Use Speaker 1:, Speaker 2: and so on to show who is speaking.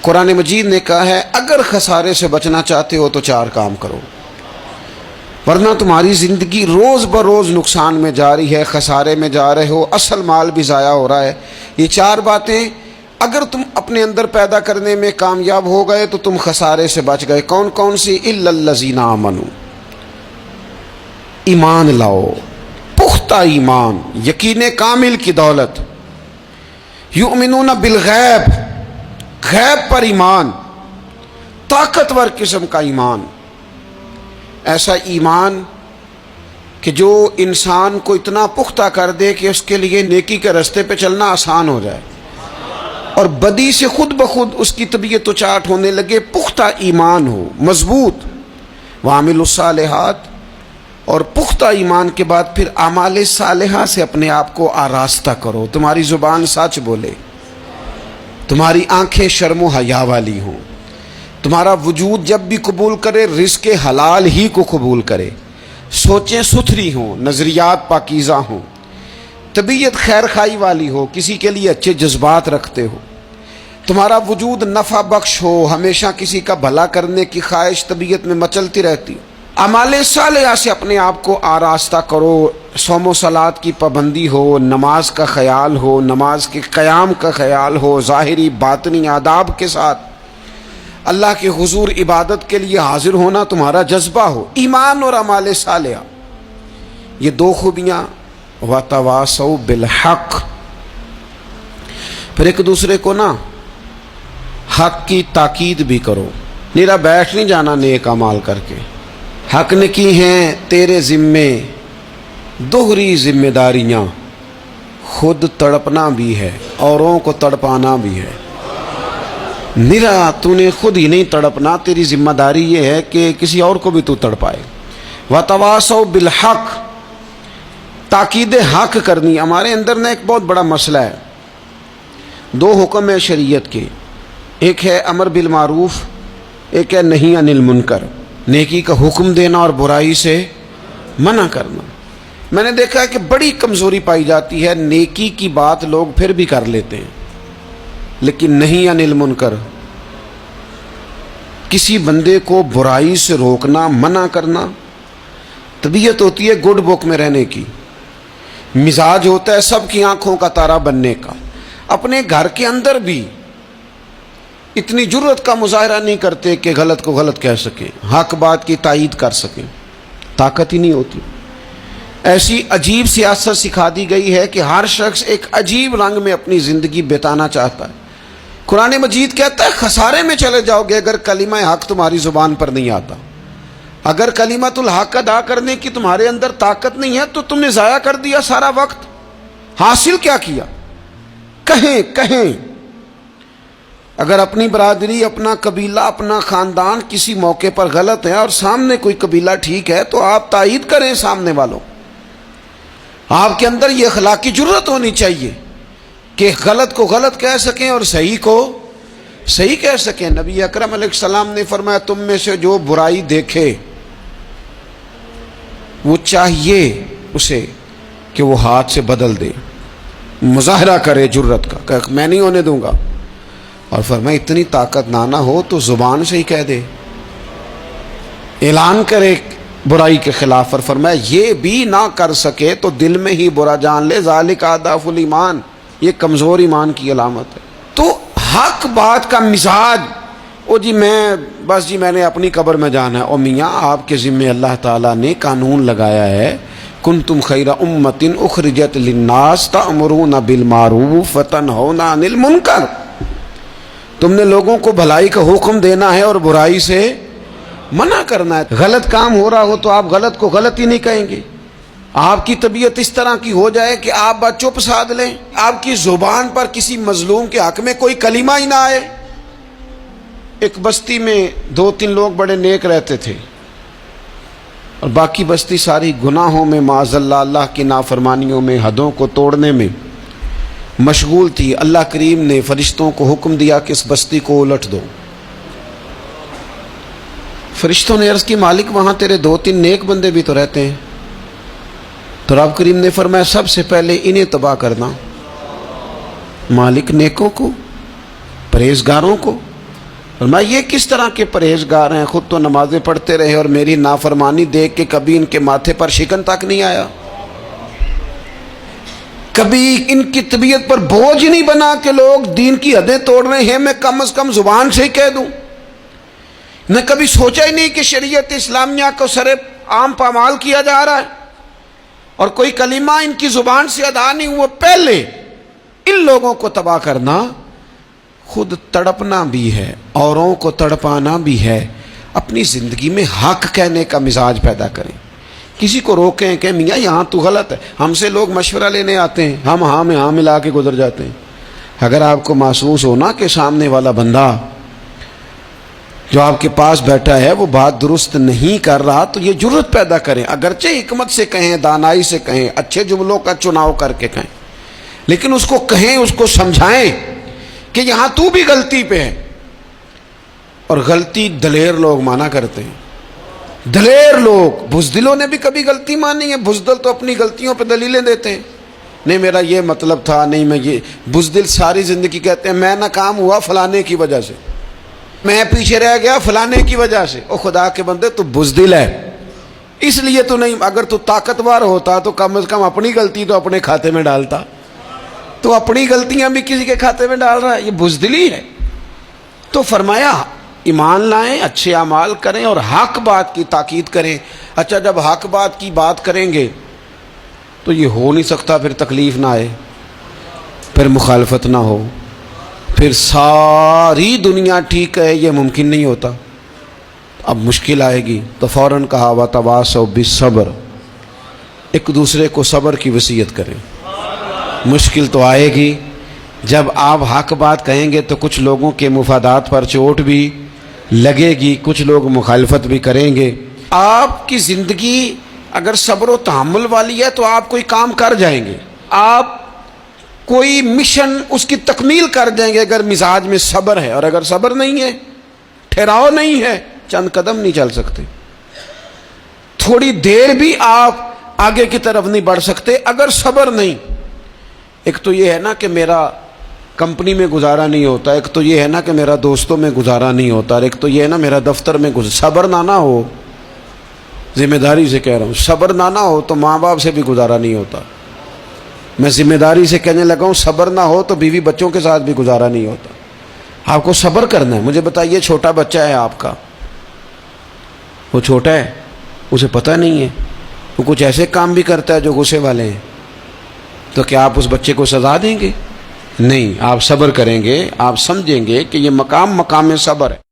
Speaker 1: قرآن مجید نے کہا ہے اگر خسارے سے بچنا چاہتے ہو تو 4 کام کرو، ورنہ تمہاری زندگی روز بروز نقصان میں جا رہی ہے، خسارے میں جا رہے ہو، اصل مال بھی ضائع ہو رہا ہے۔ یہ 4 باتیں اگر تم اپنے اندر پیدا کرنے میں کامیاب ہو گئے تو تم خسارے سے بچ گئے۔ کون کون سی؟ الا الذین آمنوا، ایمان لاؤ، پختہ ایمان، یقین کامل کی دولت، یؤمنون بالغیب، غیب پر ایمان، طاقتور قسم کا ایمان، ایسا ایمان کہ جو انسان کو اتنا پختہ کر دے کہ اس کے لیے نیکی کے راستے پہ چلنا آسان ہو جائے اور بدی سے خود بخود اس کی طبیعت چاٹ ہونے لگے۔ پختہ ایمان ہو، مضبوط، وعاملوا الصالحات، اور پختہ ایمان کے بعد پھر اعمال صالحہ سے اپنے آپ کو آراستہ کرو، تمہاری زبان سچ بولے، تمہاری آنکھیں شرم و حیا والی ہوں، تمہارا وجود جب بھی قبول کرے رزق حلال ہی کو قبول کرے، سوچیں ستھری ہوں، نظریات پاکیزہ ہوں، طبیعت خیر خائی والی ہو، کسی کے لیے اچھے جذبات رکھتے ہو، تمہارا وجود نفع بخش ہو، ہمیشہ کسی کا بھلا کرنے کی خواہش طبیعت میں مچلتی رہتی ہو۔ اعمال صالحہ سے اپنے آپ کو آراستہ کرو، صوم و صلات کی پابندی ہو، نماز کا خیال ہو، نماز کے قیام کا خیال ہو، ظاہری باطنی آداب کے ساتھ اللہ کے حضور عبادت کے لیے حاضر ہونا تمہارا جذبہ ہو۔ ایمان اور اعمال صالحہ، یہ 2 خوبیاں، وتواصوا بالحق، پھر ایک دوسرے کو نا حق کی تاکید بھی کرو، نیرا بیٹھ نہیں جانا نیک اعمال کر کے۔ حق نے کی ہیں تیرے ذمے دوہری ذمہ داریاں، خود تڑپنا بھی ہے، اوروں کو تڑپانا بھی ہے۔ نیرا تو نے خود ہی نہیں تڑپنا، تیری ذمہ داری یہ ہے کہ کسی اور کو بھی تو تڑپائے۔ وتواصوا بالحق، تاکید حق کرنی۔ ہمارے اندر نا ایک بہت بڑا مسئلہ ہے، 2 حکم ہے شریعت کے، ایک ہے امر بالمعروف، ایک ہے نہی عن المنکر، نیکی کا حکم دینا اور برائی سے منع کرنا۔ میں نے دیکھا ہے کہ بڑی کمزوری پائی جاتی ہے، نیکی کی بات لوگ پھر بھی کر لیتے ہیں لیکن نہی عن المنکر، کسی بندے کو برائی سے روکنا، منع کرنا، طبیعت ہوتی ہے گڈ بک میں رہنے کی، مزاج ہوتا ہے سب کی آنکھوں کا تارا بننے کا، اپنے گھر کے اندر بھی اتنی جرت کا مظاہرہ نہیں کرتے کہ غلط کو غلط کہہ سکیں، حق بات کی تائید کر سکیں، طاقت ہی نہیں ہوتی۔ ایسی عجیب سیاست سکھا دی گئی ہے کہ ہر شخص ایک عجیب رنگ میں اپنی زندگی بتانا چاہتا ہے۔ قرآن مجید کہتا ہے خسارے میں چلے جاؤ گے اگر کلمہ حق تمہاری زبان پر نہیں آتا، اگر کلمۃ الحق ادا کرنے کی تمہارے اندر طاقت نہیں ہے تو تم نے ضائع کر دیا سارا وقت، حاصل کیا کیا؟ کہیں اگر اپنی برادری، اپنا قبیلہ، اپنا خاندان کسی موقع پر غلط ہے اور سامنے کوئی قبیلہ ٹھیک ہے تو آپ تائید کریں سامنے والوں، آپ کے اندر یہ اخلاقی جرت ہونی چاہیے کہ غلط کو غلط کہہ سکیں اور صحیح کو صحیح کہہ سکیں۔ نبی اکرم علیہ السلام نے فرمایا تم میں سے جو برائی دیکھے وہ چاہیے اسے کہ وہ ہاتھ سے بدل دے، مظاہرہ کرے جرت کا کہ میں نہیں ہونے دوں گا، اور فرمایا اتنی طاقت نہ ہو تو زبان سے ہی کہہ دے، اعلان کرے برائی کے خلاف، اور فرمایا یہ بھی نہ کر سکے تو دل میں ہی برا جان لے، ذالک اضعف الایمان، یہ کمزور ایمان کی علامت ہے۔ تو حق بات کا مزاج، او جی میں نے اپنی قبر میں جانا ہے، او میاں آپ کے ذمہ اللہ تعالیٰ نے قانون لگایا ہے، کنتم خیر امۃ اخرجت للناس تأمرون بالمعروف وتنہون عن المنکر، تم نے لوگوں کو بھلائی کا حکم دینا ہے اور برائی سے منع کرنا ہے۔ غلط کام ہو رہا ہو تو آپ غلط کو غلط ہی نہیں کہیں گے، آپ کی طبیعت اس طرح کی ہو جائے کہ آپ بات چپ سادھ لیں، آپ کی زبان پر کسی مظلوم کے حق میں کوئی کلمہ ہی نہ آئے۔ ایک بستی میں 2-3 لوگ بڑے نیک رہتے تھے اور باقی بستی ساری گناہوں میں، معاذ اللہ، اللہ کی نافرمانیوں میں، حدوں کو توڑنے میں مشغول تھی۔ اللہ کریم نے فرشتوں کو حکم دیا کہ اس بستی کو الٹ دو۔ فرشتوں نے عرض کی مالک وہاں تیرے 2-3 نیک بندے بھی تو رہتے ہیں، تو رب کریم نے فرمایا سب سے پہلے انہیں تباہ کرنا۔ مالک نیکوں کو، پرہیزگاروں کو، اور میں یہ کس طرح کے پرہیزگار ہیں، خود تو نمازیں پڑھتے رہے اور میری نافرمانی دیکھ کے کبھی ان کے ماتھے پر شکن تک نہیں آیا، کبھی ان کی طبیعت پر بوجھ نہیں بنا کہ لوگ دین کی حدیں توڑ رہے ہیں میں کم از کم زبان سے ہی کہہ دوں، نہ کبھی سوچا ہی نہیں کہ شریعت اسلامیہ کو سر عام پامال کیا جا رہا ہے اور کوئی کلمہ ان کی زبان سے ادا نہیں ہوا۔ پہلے ان لوگوں کو تباہ کرنا خود تڑپنا بھی ہے، اوروں کو تڑپانا بھی ہے۔ اپنی زندگی میں حق کہنے کا مزاج پیدا کریں، کسی کو روکیں کہ میاں یہاں تو غلط ہے۔ ہم سے لوگ مشورہ لینے آتے ہیں، ہم ہاں میں ہاں ملا کے گزر جاتے ہیں۔ اگر آپ کو محسوس ہونا کہ سامنے والا بندہ جو آپ کے پاس بیٹھا ہے وہ بات درست نہیں کر رہا تو یہ جرت پیدا کریں، اگرچہ حکمت سے کہیں، دانائی سے کہیں، اچھے جملوں کا چناؤ کر کے کہیں، لیکن اس کو کہیں، اس کو سمجھائیں کہ یہاں تو بھی غلطی پہ ہے۔ اور غلطی دلیر لوگ مانا کرتے ہیں، دلیر لوگ، بزدلوں نے بھی کبھی غلطی مانی ہے؟ بزدل تو اپنی غلطیوں پہ دلیلیں دیتے ہیں، نہیں میرا یہ مطلب تھا، نہیں میں یہ۔ بزدل ساری زندگی کہتے ہیں میں ناکام ہوا فلانے کی وجہ سے، میں پیچھے رہ گیا فلانے کی وجہ سے۔ او خدا کے بندے تو بزدل ہے، اس لیے تو نہیں، اگر تو طاقتور ہوتا تو کم از کم اپنی غلطی تو اپنے کھاتے میں ڈالتا، تو اپنی غلطیاں بھی کسی کے کھاتے میں ڈال رہا ہے، یہ بزدلی ہے۔ تو فرمایا ایمان لائیں، اچھے اعمال کریں اور حق بات کی تاکید کریں۔ اچھا جب حق بات کی بات کریں گے تو یہ ہو نہیں سکتا پھر تکلیف نہ آئے، پھر مخالفت نہ ہو، پھر ساری دنیا ٹھیک ہے، یہ ممکن نہیں ہوتا۔ اب مشکل آئے گی تو فوراً کہا وَتَوَاصَوْا بِالصَّبْرِ، ایک دوسرے کو صبر کی وصیت کریں۔ مشکل تو آئے گی، جب آپ حق بات کہیں گے تو کچھ لوگوں کے مفادات پر چوٹ بھی لگے گی، کچھ لوگ مخالفت بھی کریں گے۔ آپ کی زندگی اگر صبر و تحمل والی ہے تو آپ کوئی کام کر جائیں گے، آپ کوئی مشن اس کی تکمیل کر دیں گے اگر مزاج میں صبر ہے، اور اگر صبر نہیں ہے، ٹھہراؤ نہیں ہے، چند قدم نہیں چل سکتے، تھوڑی دیر بھی آپ آگے کی طرف نہیں بڑھ سکتے اگر صبر نہیں۔ ایک تو یہ ہے نا کہ میرا کمپنی میں گزارا نہیں ہوتا، ایک تو یہ ہے نا کہ میرا دوستوں میں گزارا نہیں ہوتا، اور ایک تو یہ ہے نا میرا دفتر میں صبر نہ ہو، ذمہ داری سے کہہ رہا ہوں، صبر نہ ہو تو ماں باپ سے بھی گزارا نہیں ہوتا۔ میں ذمہ داری سے کہنے لگا ہوں صبر نہ ہو تو بیوی بچوں کے ساتھ بھی گزارا نہیں ہوتا۔ آپ کو صبر کرنا ہے۔ مجھے بتائیے چھوٹا بچہ ہے آپ کا، وہ چھوٹا ہے، اسے پتہ نہیں ہے، وہ کچھ ایسے کام بھی کرتا ہے جو غصے والے ہیں، تو کیا آپ اس بچے کو سزا دیں گے؟ نہیں، آپ صبر کریں گے، آپ سمجھیں گے کہ یہ مقام صبر ہے۔